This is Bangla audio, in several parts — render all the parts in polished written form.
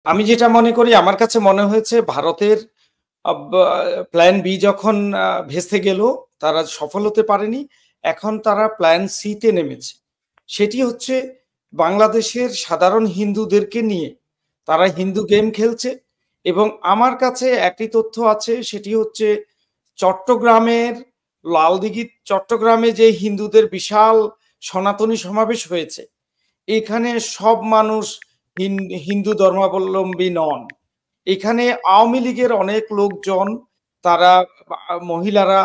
আমি যেটা মনে করি, আমার কাছে মনে হয়েছে ভারতের প্ল্যান বি যখন ভেস্তে গেল, তারা সফল হতে পারেনি। এখন তারা প্ল্যান সি তে নেমেছে। সেটি হচ্ছে বাংলাদেশের সাধারণ হিন্দুদেরকে নিয়ে তারা হিন্দু গেম খেলছে। এবং আমার কাছে একটি তথ্য আছে, সেটি হচ্ছে চট্টগ্রামের চট্টগ্রামে যে হিন্দুদের বিশাল সনাতনী সমাবেশ হয়েছে, এখানে সব মানুষ হিন্দু ধর্মাবলম্বী নন। এখানে আওয়ামী লীগের অনেক লোকজন, তারা মহিলারা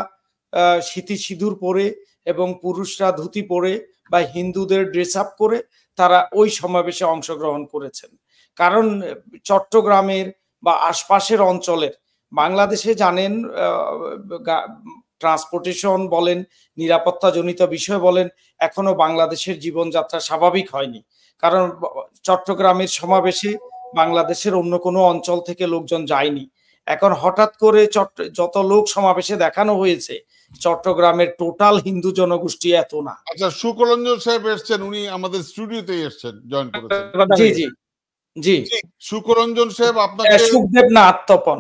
সিঁথি সিঁদুর পরে এবং পুরুষরা ধুতি পরে বা হিন্দুদের ড্রেস আপ করে তারা ওই সমাবেশে অংশগ্রহণ করেছেন। কারণ চট্টগ্রামের বা আশপাশের অঞ্চলের, বাংলাদেশে জানেন ট্রান্সপোর্টেশন বলেন, নিরাপত্তাজনিত বিষয় বলেন, এখনো বাংলাদেশের জীবনযাত্রা স্বাভাবিক হয়নি। কারণ চট্টগ্রামের সমাবেশে বাংলাদেশের অন্য কোনো অঞ্চল থেকে লোকজন যায়নি। এখন হঠাৎ করে যত লোক সমাবেশে দেখানো হয়েছে, চট্টগ্রামের টোটাল হিন্দু জনগোষ্ঠী এত না। আচ্ছা, সুকরঞ্জন সাহেব এসছেন, উনি আমাদের স্টুডিওতে এসছেন, জয়েন করেছেন। জি জি জি, সুকরঞ্জন সাহেব আপনাকে, সুখদেবনাথ তপন,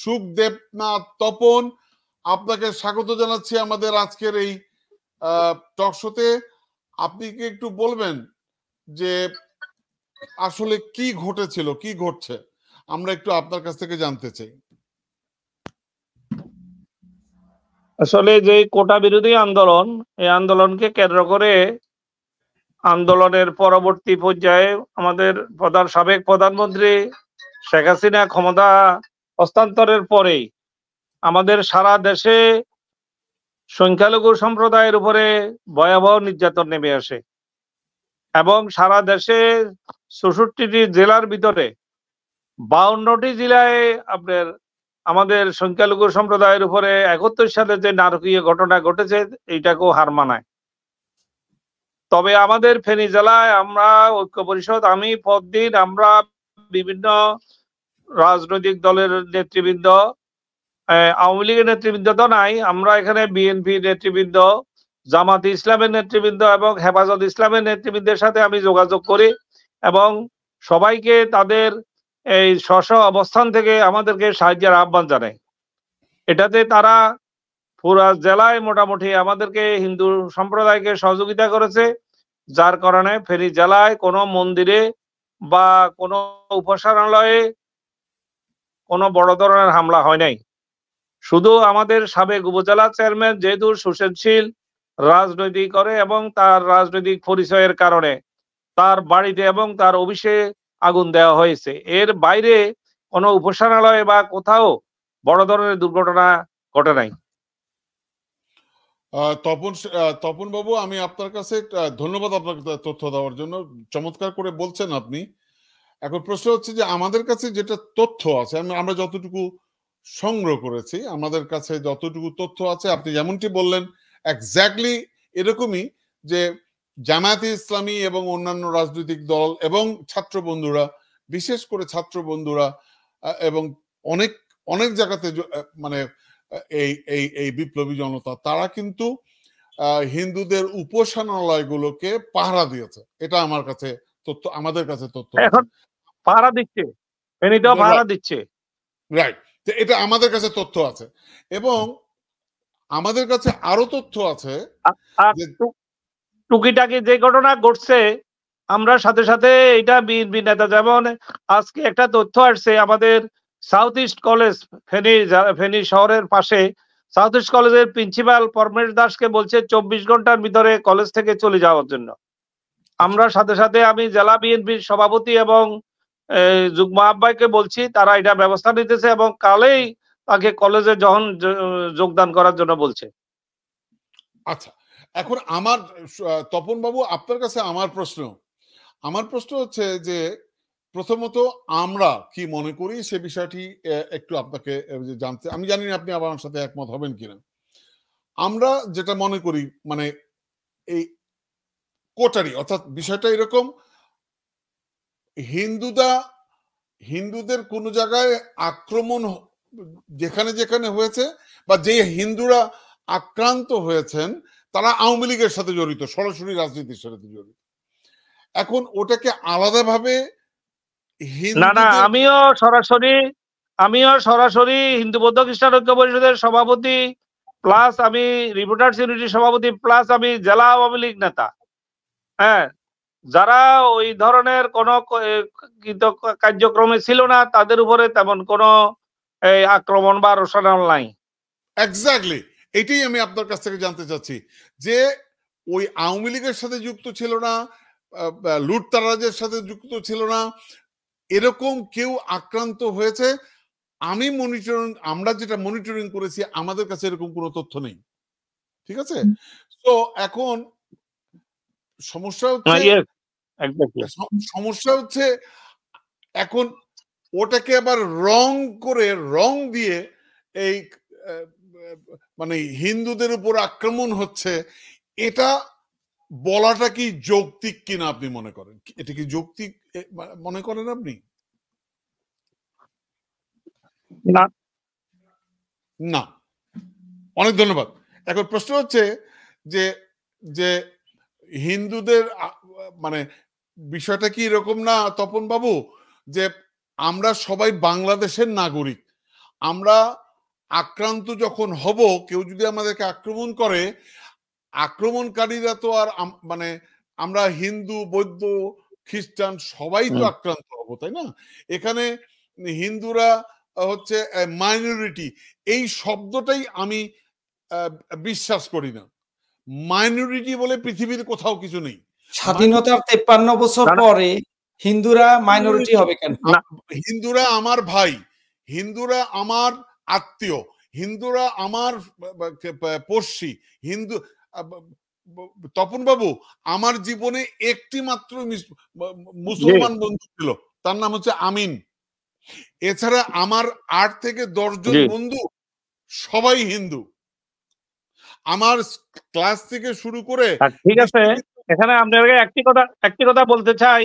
সুখদেবনাথ তপন, আপনাকে স্বাগত জানাচ্ছি আমাদের আজকের এই টক শোতে। আপনি কি একটু বলবেন যে আসলে কি ঘটেছিল, কি ঘটছে, আমরা একটু আপনার কাছ থেকে জানতে চাই। আসলে যে কোটা বিরোধী আন্দোলন, এই আন্দোলনকে কেন্দ্র করে আন্দোলনের পরবর্তী পর্যায়ে আমাদের সাবেক প্রধানমন্ত্রী শেখ হাসিনা ক্ষমতা হস্তান্তরের পরেই আমাদের সারা দেশে সংখ্যালঘু সম্প্রদায়ের উপরে ভয়াবহ নির্যাতন নেমে আসে এবং সারা দেশে ৬৪টি জেলার ভিতরে ৫২টি জেলায় আপনার আমাদের সংখ্যালঘু সম্প্রদায়ের উপরে ৭১ সালে যে নারকীয় ঘটনা ঘটেছে, এইটাকেও হার মানায়। তবে আমাদের ফেনী জেলায় আমরা ঐক্য পরিষদ, আমি পরদিন, আমরা বিভিন্ন রাজনৈতিক দলের নেতৃবৃন্দ, আওয়ামী লীগের নেতৃবৃন্দ তো নাই, আমরা এখানে বিএনপি নেতৃবৃন্দ, জামাতে ইসলামের নেতৃবৃন্দ এবং হেফাজত ইসলামের নেতৃবৃন্দের সাথে আমি যোগাযোগ করি এবং সবাইকে তাদের এই স্ব অবস্থান থেকে আমাদেরকে সাহায্যের আহ্বান জানায়। এটাতে তারা পুরা জেলায় মোটামুটি আমাদেরকে হিন্দু সম্প্রদায়কে সহযোগিতা করেছে, যার কারণে ফেনী জেলায় কোনো মন্দিরে বা কোনো উপাসনালয়ে কোনো বড় ধরনের হামলা হয় নাই। শুধু আমাদের সাবেক উপজেলা চেয়ারম্যান যেহেতু সুশীল রাজনৈতিক করে এবং তার রাজনৈতিক পরিচয়ের কারণে তার বাড়িতে এবং তার অফিসে আগুন দেওয়া হয়েছে। এর বাইরে কোনো উপাসনালয় বা কোথাও বড় ধরনের দুর্ঘটনা ঘটে নাই। তপন বাবু, আমি আপনার কাছে ধন্যবাদ আপনাকে তথ্য দেওয়ার জন্য, চমৎকার করে বলছেন আপনি। এখন প্রশ্ন হচ্ছে যে আমাদের কাছে যেটা তথ্য আছে, আমরা যতটুকু সংগ্রহ করেছি, আমাদের কাছে যতটুকু তথ্য আছে, আপনি যেমনটি বললেন এক্স্যাক্টলি এরকমই, যে জামায়াতে ইসলামী এবং অন্যান্য রাজনৈতিক দল এবং ছাত্র বন্ধুরা, বিশেষ করে ছাত্র বন্ধুরা এবং অনেক অনেক জায়গাতে মানে এই এই এই বিপ্লবী জনতা, তারা কিন্তু হিন্দুদের উপাসনালয়গুলোকে পাহারা দিয়েছে। এটা আমার কাছে তথ্য, আমাদের কাছে তথ্য এখন পাহারা দিচ্ছে, ফেনীতেও পাহারা দিচ্ছে, রাইট। এটা আমাদের কাছে তথ্য আছে এবং আমাদের কাছে আরো তথ্য আছে। টুকিটাকি যে ঘটনা ঘটছে, আমরা সাথে সাথে এটা বিএনপি নেতা, যেমন আজকে একটা তথ্য আসছে আমাদের সাউথ ইস্ট কলেজ, ফেনী শহরের পাশে সাউথ ইস্ট কলেজের প্রিন্সিপাল পরমেশ দাসকে বলছে ২৪ ঘন্টার ভিতরে কলেজ থেকে চলে যাওয়ার জন্য। আমরা সাথে সাথে আমি জেলা বিএনপির সভাপতি এবং যুগ্ম আহ্বায়ককে বলছি, তারা এটা ব্যবস্থা নিতেছে এবং কালেই তাকে কলেজে যখন যোগদান করার জন্য বলছে। আচ্ছা, এখন আমার তপন বাবু, আপনার কাছে আমার প্রশ্ন হচ্ছে যে প্রথমত আমরা কি মনে করি সে বিষয়টি একটু আপনাকে জানতে, আমি জানি না আপনি আমার সাথে একমত হবেন কিনা। আমরা যেটা মনে করি, মানে এই কোটারি, অর্থাৎ বিষয়টা এরকম, হিন্দুদের কোন জায়গায় আক্রমণ যেখানে যেখানে হয়েছে বা যে হিন্দুরা আক্রান্ত হয়েছেন তারা আওয়ামী লীগের সাথে জড়িত, সরাসরি রাজনীতির সাথে জড়িত। এখন ওটাকে আলাদাভাবে হিন্দুদের আমিও সরাসরি হিন্দু বৌদ্ধ খ্রিস্টান ঐক্য পরিষদের সভাপতি, প্লাস আমি রিপোর্টার্স ইউনিটির সভাপতি, প্লাস আমি জেলা আওয়ামী লীগ নেতা। হ্যাঁ, যারা ওই ধরনের কোন কার্যক্রমে ছিল না তাদের উপরে তেমন কোনো আক্রমণ বা রোষানল নাই। এক্স্যাক্টলি, এটাই আমি আপনার কাছ থেকে জানতে চাচ্ছি যে ওই আওয়ামী লীগের সাথে যুক্ত ছিল না, লুটতারাজের সাথে যুক্ত ছিল না, এরকম কেউ আক্রান্ত হয়েছে আমরা যেটা মনিটরিং করেছি আমাদের কাছে এরকম কোনো তথ্য নেই। ঠিক আছে, তো এখন সমস্যা হচ্ছে এখন ওটাকে আবার রং দিয়ে এই মানে হিন্দুদের উপর আক্রমণ হচ্ছে, এটা বলাটা কি যৌক্তিক কিনা আপনি মনে করেন? এটা কি যৌক্তিক মনে করেন আপনি? না। অনেক ধন্যবাদ। এখন প্রশ্ন হচ্ছে যে যে হিন্দুদের মানে বিষয়টা কি এরকম না তপন বাবু, যে আমরা সবাই বাংলাদেশের নাগরিক, আমরা আক্রান্ত যখন হব, কেউ যদি আমাদেরকে আক্রমণ করে, আক্রমণকারীরা তো আর মানে আমরা হিন্দু বৌদ্ধ খ্রিস্টান সবাই তো আক্রান্ত হব, তাই না? এখানে হিন্দুরা হচ্ছে মাইনরিটি, এই শব্দটাই আমি বিশ্বাস করি না। মাইনরিটি বলে পৃথিবীর কোথাও কিছু নেই। স্বাধীনতার 53 বছর পরে হিন্দুরা মাইনরিটি হবে কেন? হিন্দুরা আমার ভাই, হিন্দুরা আমার আত্মীয়, হিন্দুরা আমার পড়শি। হিন্দু তপন বাবু, আমার জীবনে একটি মাত্র মুসলমান বন্ধু ছিল, তার নাম হচ্ছে আমিন। এছাড়া আমার 8 থেকে 10 জন বন্ধু সবাই হিন্দু। আমার ক্লাস থেকে শুরু করে। ঠিক আছে, এখানে আপনাকে একটি কথা বলতে চাই।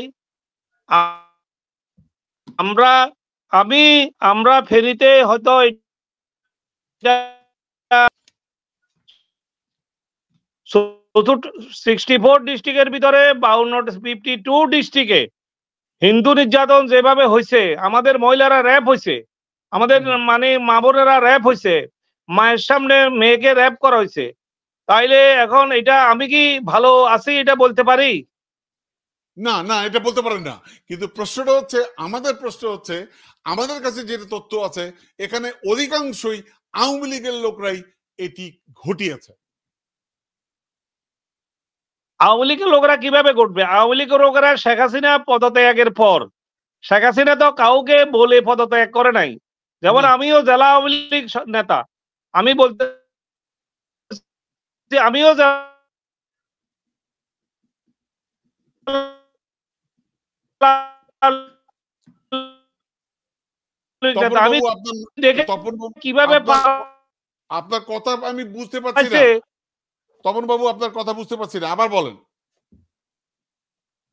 আমরা ফেনীতে হয়তো 64 ডিস্ট্রিক্টের ভিতরে 52 ডিস্ট্রিক্টে হিন্দু নির্যাতন যেভাবে হয়েছে, আমাদের মহিলারা র্যাপ হয়েছে, আমাদের মানে মা বোনেরা র্যাপ হয়েছে, মায়ের সামনে মেয়েকে র্যাপ করা হয়েছে, তাইলে এখন এটা আমি কি ভালো আছি এটা বলতে পারি? না না, এটা বলতে পারেন না। কিন্তু প্রশ্নটা হচ্ছে, আমাদের কাছে যেটা তথ্য আছে, এখানে অধিকাংশই আওয়ামী লীগের লোকরাই এটি ঘটিয়েছে। আওয়ামী লীগের লোকরা কিভাবে ঘটবে? আওয়ামী লীগের লোকেরা শেখ হাসিনা পদত্যাগের পর, শেখ হাসিনা তো কাউকে বলে পদত্যাগ করে নাই। যেমন আমিও জেলা আওয়ামী লীগ নেতা, আমি বলতে আমিও কিভাবে আপনার কথা আমি বুঝতে পারছি না তপন বাবু, আপনার কথা বুঝতে পারছি না, আবার বলেন।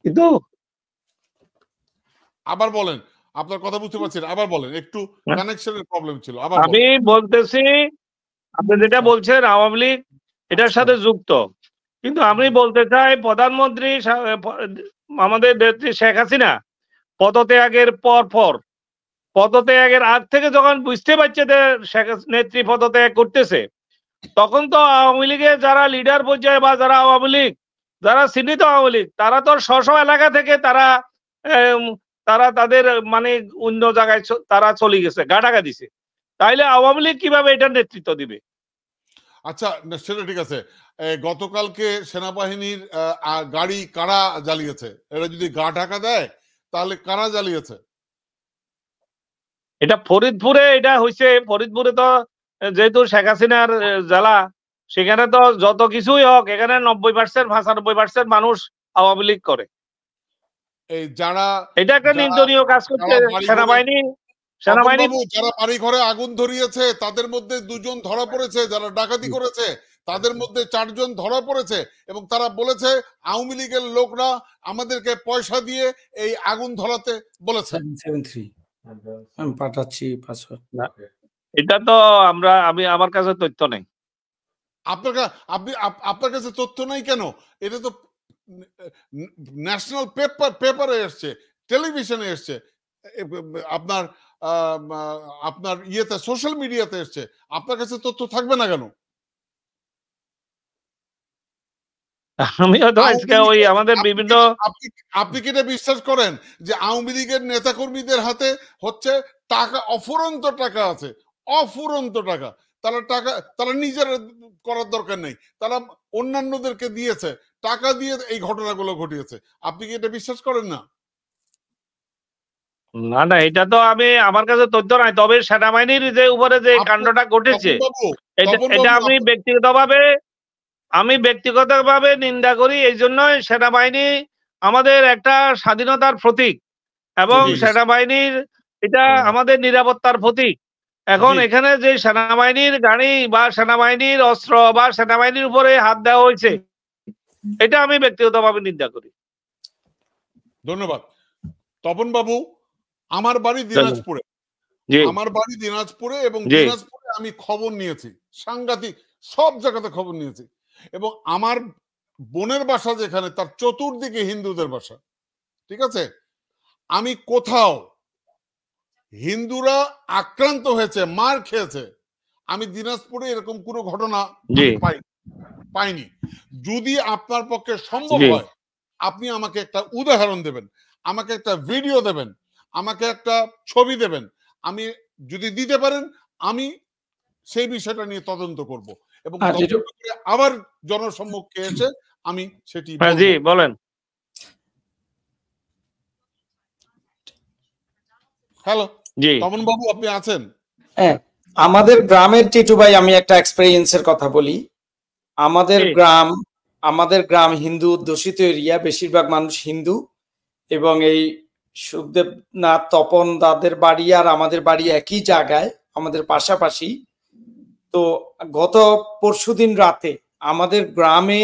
কিন্তু আবার বলেন, আপনার কথা বুঝতে পারছি না, আবার বলেন। একটু কানেকশনের প্রবলেম ছিল, আবার আমি বলতেছি, আপনি যেটা বলছেন আওয়ামী লীগ এটার সাথে যুক্ত, কিন্তু আমি বলতে চাই প্রধানমন্ত্রী আমাদের নেত্রী শেখ হাসিনা পদত্যাগের পদত্যাগের আগ থেকে যখন বুঝতে পারছে যে নেত্রী পদত্যাগ করতেছে, তখন তো আওয়ামী লীগের যারা লিডার পর্যায়ে বা যারা আওয়ামী লীগ, যারা চিহ্নিত আওয়ামী লীগ, তারা তো স্ব এলাকা থেকে তারা তাদের মানে অন্য জায়গায় তারা চলে গেছে, গাটাগা দিছে। তাইলে আওয়ামী লীগ কিভাবে এটার নেতৃত্ব দিবে? আচ্ছা, সেটা ঠিক আছে। গতকালকে সেনাবাহিনীর গাড়ি কারা জ্বালিয়েছে? এরা যদি গা ঢাকা দেয় তাহলে কারা জ্বালিয়েছে? এটা ফরিদপুরে এটা হয়েছে। ফরিদপুরে তো যেহেতু শেখ হাসিনার জেলা, সেখানে তো যত কিছুই হোক, এখানে 90% 95% মানুষ আওয়ামী লীগ করে। এই যারা এটা একটা নিন্দনীয় কাজ করছে সেনাবাহিনী। যারা বাড়ি ঘরে আগুন ধরিয়েছে তাদের মধ্যে 2 জন ধরা পড়েছে, যারা ডাকাতি করেছে তাদের মধ্যে 4 জন ধরা পড়েছে, এবং তারা বলেছে আওয়ামী লীগের লোকরা আমাদেরকে পয়সা দিয়ে এই আগুন ধরাতে বলেছে। 773 আমি পাঠাচ্ছি পাসওয়ার্ড। এটা তো আমার কাছে তথ্য নেই। আপনার কাছে তথ্য নাই কেন? এটা তো ন্যাশনাল পেপারে এসছে, টেলিভিশনে এসছে, আপনার আপনার ইয়েতে সোশ্যাল মিডিয়াতে এসছে, আপনার কাছে তথ্য থাকবে না কেন? আমিও তো আজকে ওই আমাদের বিভিন্ন আপনি কি এটা বিশ্বাস করেন যে আওয়ামী লীগের নেতাকর্মীদের হাতে হচ্ছে টাকা, অফুরন্ত টাকা আছে, অফুরন্ত টাকা, তারা নিজের করার দরকার নেই, তারা অন্যান্যদেরকে দিয়েছে, টাকা দিয়ে এই ঘটনাগুলো ঘটিয়েছে? আপনি কি এটা বিশ্বাস করেন না? না না, এটা তো আমার কাছে তথ্য নাই, তবে সেনাবাহিনীর যে উপরে যে কাণ্ডটা ঘটেছে এটা আমি ব্যক্তিগতভাবে নিন্দা করি। এই জন্যই সেনাবাহিনী আমাদের একটা স্বাধীনতার প্রতীক এবং সেনাবাহিনীর এটা আমাদের নিরাপত্তার প্রতীক। এখন এখানে যে সেনাবাহিনীর গাড়ি বা সেনাবাহিনীর অস্ত্র বা সেনাবাহিনীর উপরে হাত দেওয়া হয়েছে, এটা আমি ব্যক্তিগতভাবে নিন্দা করি। ধন্যবাদ। তপন বাবু, আমার বাড়ি দিনাজপুরে, এবং দিনাজপুরে আমি খবর নিয়েছি, সাংঘাতিক সব জায়গাতে খবর নিয়েছি, এবং আমার বোনের বাসা যেখানে, তার চতুর্দিকে হিন্দুদের বাসা, ঠিক আছে? আমি কোথাও হিন্দুরা আক্রান্ত হয়েছে, মার খেয়েছে, আমি দিনাজপুরে এরকম কোনো ঘটনা পাইনি। যদি আপনার পক্ষে সম্ভব হয়, আপনি আমাকে একটা উদাহরণ দেবেন, আমাকে একটা ভিডিও দেবেন, আমাকে একটা ছবি দেবেন, আমি যদি দিতে পারেন আমি সেই বিষয়টা নিয়ে তদন্ত করব এবং আবার জনসম্মুখে এসে আমি সেটি বলেন। হ্যালো তপন বাবু, আপনি আছেন? হ্যাঁ, আমাদের গ্রামের টিটু ভাই, আমি একটা এক্সপেরিয়েন্সের কথা বলি। আমাদের গ্রাম হিন্দু দূষিত এরিয়া, বেশিরভাগ মানুষ হিন্দু, এবং এই সুখদেব নাথ, তপন দাদের বাড়ি আর আমাদের বাড়ি একই জায়গায়, আমাদের পাশাপাশি। তো গত পরশুদিন রাতে আমাদের গ্রামে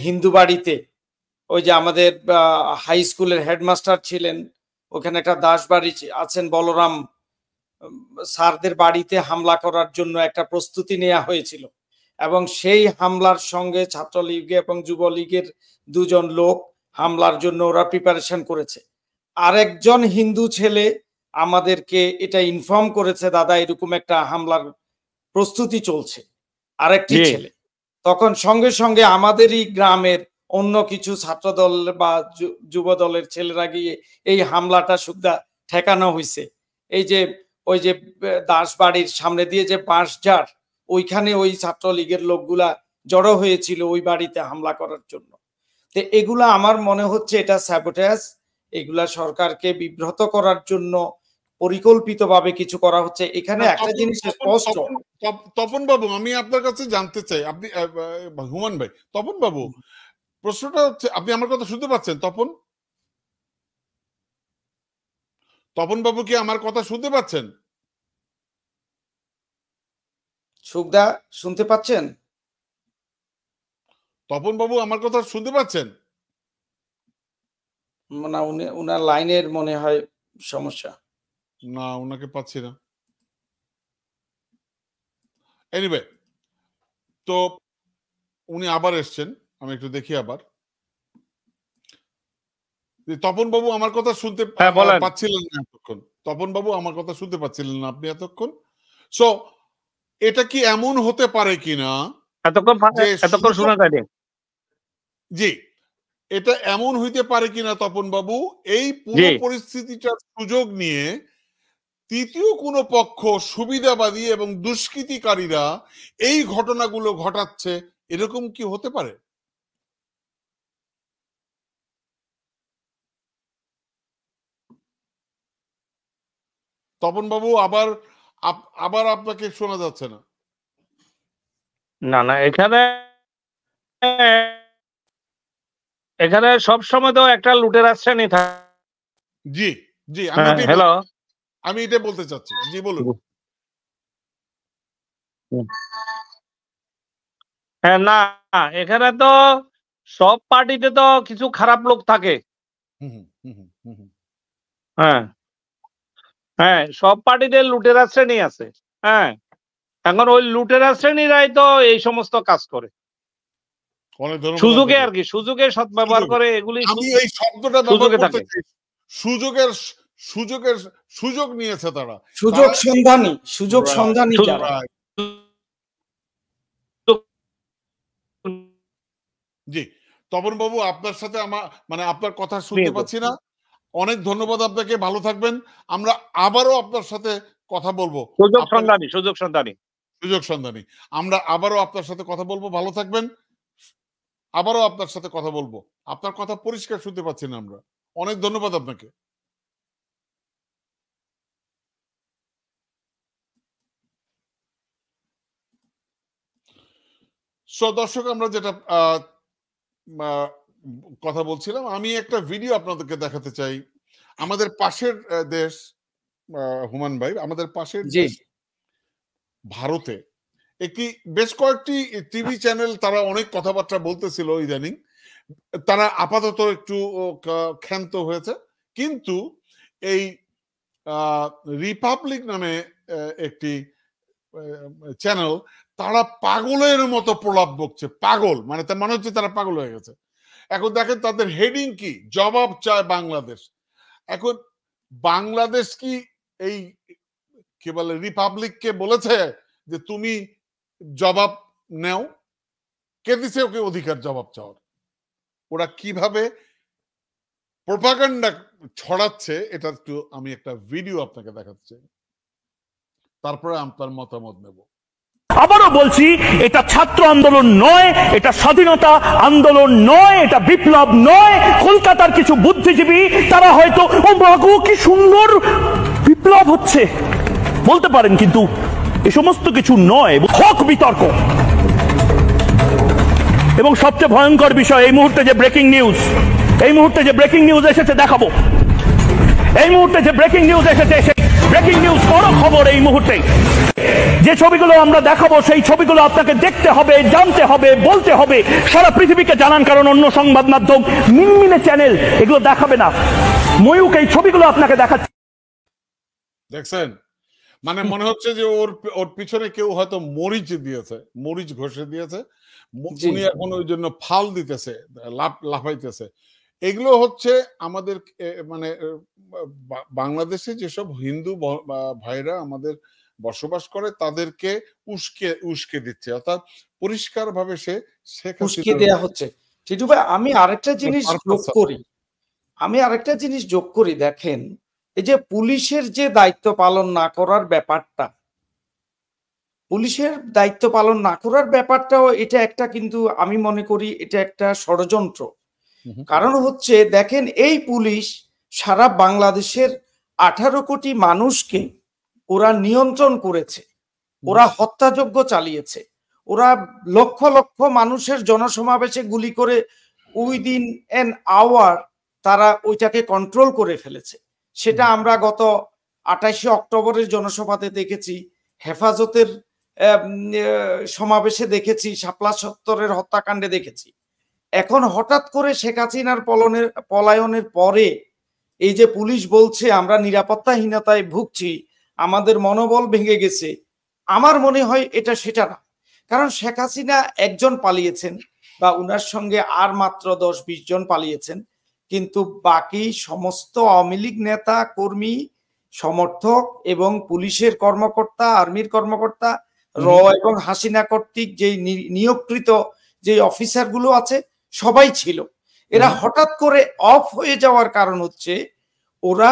হিন্দু বাড়িতে, ওই যে আমাদের হাই স্কুলের হেডমাস্টার ছিলেন, ওখানে একটা দাস বাড়ি আছেন, বলরাম স্যারদের বাড়িতে হামলা করার জন্য একটা প্রস্তুতি নেওয়া হয়েছিল, এবং সেই হামলার সঙ্গে ছাত্রলীগ এবং যুবলীগের দুজন লোক হামলার জন্য ওরা প্রিপারেশন করেছে। আরেকজন হিন্দু ছেলে আমাদেরকে এটা ইনফর্ম করেছে, দাদা এরকম একটা হামলার প্রস্তুতি চলছে, আরেকটি ছেলে। তখন সঙ্গে সঙ্গে আমাদেরই গ্রামের অন্য কিছু ছাত্রদল বা যুব দলের ছেলেরা গিয়ে এই হামলাটা সুদ্ধা ঠেকানো হয়েছে। এই যে ওই যে দাস বাড়ির সামনে দিয়ে যে বাঁশঝাড়, ওইখানে ওই ছাত্রলীগের লোকগুলা জড়ো হয়েছিল ওই বাড়িতে হামলা করার জন্য। তো এগুলা আমার মনে হচ্ছে এটা স্যাবোটেজ, এগুলা সরকারকে বিব্রত করার জন্য পরিকল্পিতভাবে কিছু করা হচ্ছে। এখানে একটা জিনিস স্পষ্ট। তপন বাবু, আমি আপনার কাছে জানতে চাই, আপনি হুমান ভাই, তপন বাবু, প্রশ্নটা হচ্ছে, আপনি আমার কথা শুনতে পাচ্ছেন? তপন বাবু কি আমার কথা শুনতে পাচ্ছেন? সুখদা শুনতে পাচ্ছেন? তপন বাবু আমার কথা শুনতে পাচ্ছেন? না, উনার লাইনের মনে হয় সমস্যা। না, উনাকে পাচ্ছি না। এনিওয়ে, তো উনি আবার এসছেন, আমি একটু দেখি আবার। তপন বাবু আমার কথা শুনতে পাচ্ছিলেন না এতক্ষণ। তপন বাবু আমার কথা শুনতে পাচ্ছিলেন না আপনি এতক্ষণ। সো এটা কি এমন হতে পারে কিনা, এতক্ষণ শোনা যায়নি? জি, এটা এমন হইতে পারে কিনা তপন বাবু, এই পুরো পরিস্থিতিটার সুযোগ নিয়ে তৃতীয় কোনো পক্ষ, সুবিধাবাদী এবং দুষ্কৃতিকারীরা এই ঘটনাগুলো ঘটাচ্ছে, এরকম কি হতে পারে? তপন বাবু আবার আপনাকে শোনা যাচ্ছে না। না না, এখানে সব সময় তো একটা লুটেরা শ্রেণী থাকে। জি জি, হ্যালো, আমি এটা বলতে চাচ্ছি। জি বলুন। হ্যাঁ, না এখানে তো সব পার্টিতে তো কিছু খারাপ লোক থাকে। হ্যাঁ হ্যাঁ, সব পার্টিতে লুটেরা শ্রেণী আছে। হ্যাঁ, এখন ওই লুটেরা শ্রেণীরাই তো এই সমস্ত কাজ করে, সুযোগে আর কি, সুযোগে সৎ ব্যবহার করে। এগুলি আমি এই শব্দটা ব্যবহার করতে চাই, সুযোগ নিয়েছে তারা, সুযোগ সন্ধানী Right. যারা। জি তপন বাবু, আপনার সাথে আপনার কথা শুনতে পাচ্ছি না। অনেক ধন্যবাদ আপনাকে, ভালো থাকবেন। আমরা আবারও আপনার সাথে কথা বলবো। সুযোগ সন্ধানী আমরা আবারও আপনার সাথে কথা বলবো, ভালো থাকবেন। আবারও আপনার সাথে কথা বলবো। আপনার কথা পরিষ্কার শুনতে পাচ্ছি না আমরা। অনেক ধন্যবাদ আপনাকে। দর্শক, আমরা যেটা কথা বলছিলাম, আমি একটা ভিডিও আপনাদেরকে দেখাতে চাই। আমাদের পাশের দেশ, হুমান ভাই, আমাদের পাশের দেশ ভারতে বেশ কয়েকটি টিভি চ্যানেল তারা অনেক কথাবার্তা বলতেছিল ইদানিং। তারা আপাতত একটু ক্ষান্ত হয়েছে, কিন্তু এই রিপাবলিক নামে একটি চ্যানেল, তারা পাগলের মতো প্রলাপ বকছে। পাগল মানে তার মনে হচ্ছে তারা পাগল হয়ে গেছে। এখন দেখেন তাদের হেডিং কি, জবাব চায় বাংলাদেশ। এখন বাংলাদেশ কি এই কি বলে রিপাবলিককে বলেছে যে তুমি জবাব নেও? কে দিছে ওকে অধিকার জবাব চাওয়ার? ওরা কিভাবে প্রোপাগান্ডা ছড়াচ্ছে, এটা একটু আমি একটা ভিডিও আপনাকে দেখাচ্ছি, তারপরে আপনার মতামত নেব। আবারও বলছি, এটা ছাত্র আন্দোলন নয়, এটা স্বাধীনতা আন্দোলন নয়, এটা বিপ্লব নয়। কলকাতার কিছু বুদ্ধিজীবী তারা হয়তো ও মাগো কি সুন্দর বিপ্লব হচ্ছে বলতে পারেন, কিন্তু এ সমস্ত কিছু নয়, হক বিতর্ক। এবং সবচেয়ে ভয়ঙ্কর বিষয়, এই মুহূর্তে যে ব্রেকিং নিউজ এসেছে দেখাবো। এই মুহূর্তে যে ব্রেকিং নিউজ এসেছে, সেই ব্রেকিং নিউজ বড় খবর। এই মুহূর্তে যে ছবিগুলো আমরা দেখাবো, সেই ছবিগুলো আপনাকে দেখতে হবে, জানতে হবে, বলতে হবে, সারা পৃথিবীকে জানান, কারণ অন্য সংবাদ মাধ্যম, মিনমিনে চ্যানেল এগুলো দেখাবে না। ময়ূক এই ছবিগুলো আপনাকে দেখাচ্ছে। দেখছেন, মানে মনে হচ্ছে যে ওর পিছনে কেউ হয়তো মরিচ ঘষে দিয়েছে। উনি এখন ওই জন্য ফাল দিতেছে, লাফাইতেছে। এগুলো হচ্ছে আমাদের মানে বাংলাদেশে যেসব হিন্দু ভাইরা আমাদের বসবাস করে তাদেরকে উস্কে দিচ্ছে, অর্থাৎ পরিষ্কার ভাবে উস্কে দেয়া হচ্ছে। টিটু ভাই, আমি আরেকটা জিনিস যোগ করি। দেখেন, এই যে পুলিশের যে দায়িত্ব পালন না করার ব্যাপারটাও এটা একটা, কিন্তু আমি মনে করি এটা একটা ষড়যন্ত্র। কারণ হচ্ছে দেখেন, এই পুলিশ সারা বাংলাদেশের 18 কোটি মানুষকে ওরা নিয়ন্ত্রণ করেছে, ওরা হত্যাযজ্ঞ চালিয়েছে, ওরা লক্ষ লক্ষ মানুষের জনসমাবেশে গুলি করে উইদিন এন আওয়ার তারা ওইটাকে কন্ট্রোল করে ফেলেছে। সেটা আমরা গত 28 অক্টোবরের জনসভাতে দেখেছি, হেফাজতের সমাবেশে দেখেছি, শাপলা চত্বরের হত্যাকাণ্ডে দেখেছি। এখন হঠাৎ করে শেখ হাসিনার পলায়নের পরে এই যে পুলিশ বলছে আমরা নিরাপত্তাহীনতায় ভুগছি, আমাদের মনোবল ভেঙে গেছে, আমার মনে হয় এটা সেটা না। কারণ শেখ হাসিনা একজন পালিয়েছেন, বা উনার সঙ্গে আর মাত্র 10-20 জন পালিয়েছেন, কিন্তু বাকি সমস্ত আওয়ামী লীগ নেতা কর্মী, সমর্থক এবং পুলিশের কর্মকর্তা, আর্মির কর্মকর্তা, র এবং হাসিনা কর্তৃক যে নিয়োগকৃত যে অফিসার গুলো আছে, সবাই ছিল। এরা হঠাৎ করে অফ হয়ে যাওয়ার কারণ হচ্ছে ওরা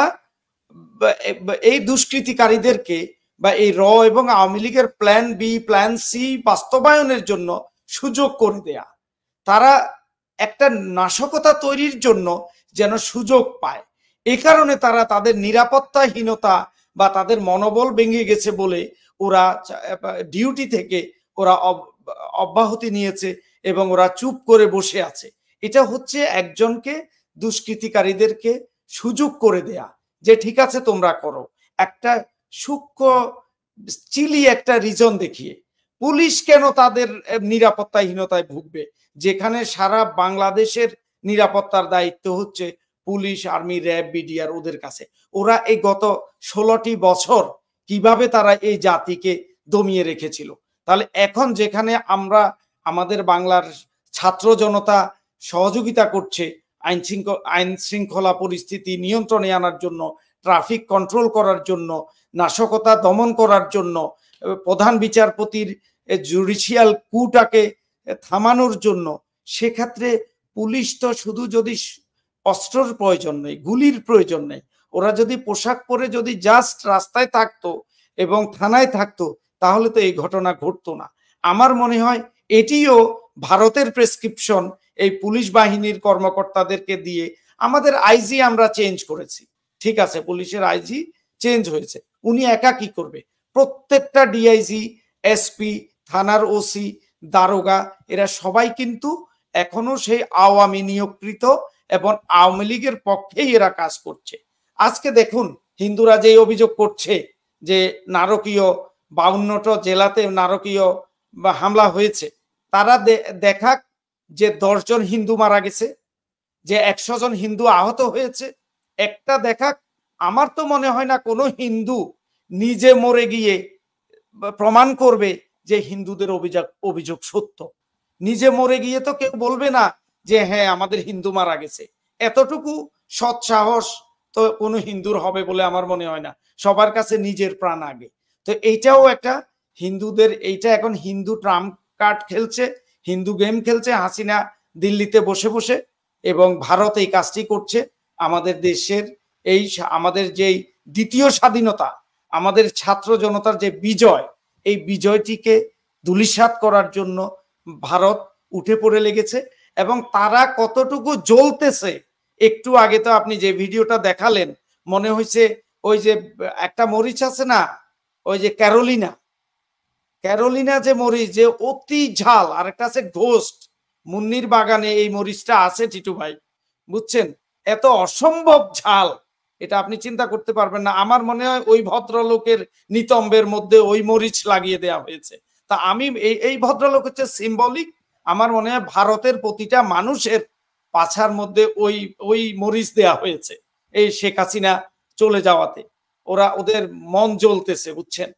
এই দুষ্কৃতিকারীদেরকে বা এই র এবং আওয়ামী লীগের প্ল্যান বি, প্ল্যান সি বাস্তবায়নের জন্য সুযোগ করে দেয়া। তারা একটা নাশকতা তৈরির জন্য যেন সুযোগ পায়, এই কারণে তারা তাদের নিরাপত্তাহীনতা বা তাদের মনোবল ভেঙে গেছে বলে ওরা ডিউটি থেকে ওরা অব্যাহতি নিয়েছে এবং ওরা চুপ করে বসে আছে। এটা হচ্ছে একজনকে, দুষ্কৃতিকারীদেরকে সুযোগ করে দেয়া যে ঠিক আছে তোমরা করো, একটা সূক্ষ্ম চিলি একটা রিজন দেখিয়ে। পুলিশ কেন তাদের নিরাপত্তাহীনতায় ভুগবে, যেখানে সারা বাংলাদেশের নিরাপত্তার দায়িত্ব হচ্ছে পুলিশ, আর্মি, র্যাব, বিডিআর ওদের কাছে। ওরা এই গত 16টি বছর কিভাবে তারা এই জাতিকে দমিয়ে রেখেছিল। তাহলে এখন যেখানে আমাদের বাংলার ছাত্র জনতা সহযোগিতা করছে আইন শৃঙ্খলা পরিস্থিতি নিয়ন্ত্রণে আনার জন্য, ট্রাফিক কন্ট্রোল করার জন্য, নাশকতা দমন করার জন্য, প্রধান বিচারপতির জুডিশিয়াল কুটাকে থামানোর জন্য, সেক্ষেত্রে পুলিশ তো শুধু যদি অস্ত্রের প্রয়োজন নেই, গুলির প্রয়োজন নেই, ওরা যদি পোশাক পরে যদি জাস্ট রাস্তায় থাকতো এবং থানায় থাকতো তাহলে তো এই ঘটনা ঘটতো না। আমার মনে হয় এটিও ভারতের প্রেসক্রিপশন এই পুলিশ বাহিনীর কর্মকর্তাদেরকে দিয়ে। আমাদের আইজি আমরা চেঞ্জ করেছি, ঠিক আছে, পুলিশের আইজি চেঞ্জ হয়েছে, উনি একা কি করবে? প্রত্যেকটা ডিআইজি, এসপি, থানার ওসি, দারোগা এরা সবাই কিন্তু এখনো সেই আওয়ামী নিয়োগকৃত এবং আওয়ামী লীগের পক্ষেই এরা কাজ করছে। আজকে দেখুন হিন্দুরা যে অভিযোগ করছে যে নারকীয় 52টা জেলাতে নারকীয় হামলা হয়েছে, তারা দেখাক যে 10 জন হিন্দু মারা গেছে, যে 100 জন হিন্দু আহত হয়েছে, একটা দেখাক। আমার তো মনে হয় না কোনো হিন্দু নিজে মরে গিয়ে প্রমাণ করবে যে হিন্দুদের অভিযোগ সত্য। নিজে মরে গিয়ে তো কেউ বলবে না যে হ্যাঁ আমাদের হিন্দু মারা গেছে। এতটুকু সৎ সাহস তো কোনো হিন্দুর হবে বলে আমার মনে হয় না। সবার কাছে নিজের প্রাণ আগে। তো এইটাও একটা হিন্দুদের, এইটা এখন হিন্দু ট্রাম্প কার্ড খেলছে, হিন্দু গেম খেলছে হাসিনা দিল্লিতে বসে বসে, এবং ভারত এই কাজটি করছে। আমাদের দেশের এই আমাদের যেই দ্বিতীয় স্বাধীনতা, আমাদের ছাত্র জনতার যে বিজয়, এই বিজয়টিকে ধূলিসাৎ করার জন্য ভারত উঠে পড়ে লেগেছে। এবং তারা কতটুকু জ্বলতেছে, একটু আগে তো আপনি যে ভিডিওটা দেখালেন মনে হয়েছে ওই যে একটা মরিচ আছে না, ওই যে ক্যারোলিনা যে মরিচ যে অতি ঝাল, আর একটা আছে ঘোস্ট, মুন্নির বাগানে এই মরিচটা আছে টিটু ভাই, বুঝছেন? এত অসম্ভব ঝাল, এটা আপনি চিন্তা করতে পারবেন না। আমার মনে হয় ওই ভদ্রলোকের নিতম্বের মধ্যে ওই মরিচ লাগিয়ে দেওয়া হয়েছে। তা আমি এই ভদ্রলোক হচ্ছে সিম্বলিক। আমার মনে হয় ভারতের প্রতিটা মানুষের পাছার মধ্যে ওই মরিচ দেয়া হয়েছে এই শেখ হাসিনা চলে যাওয়াতে। ওদের মন জ্বলতেছে, বুঝছেন?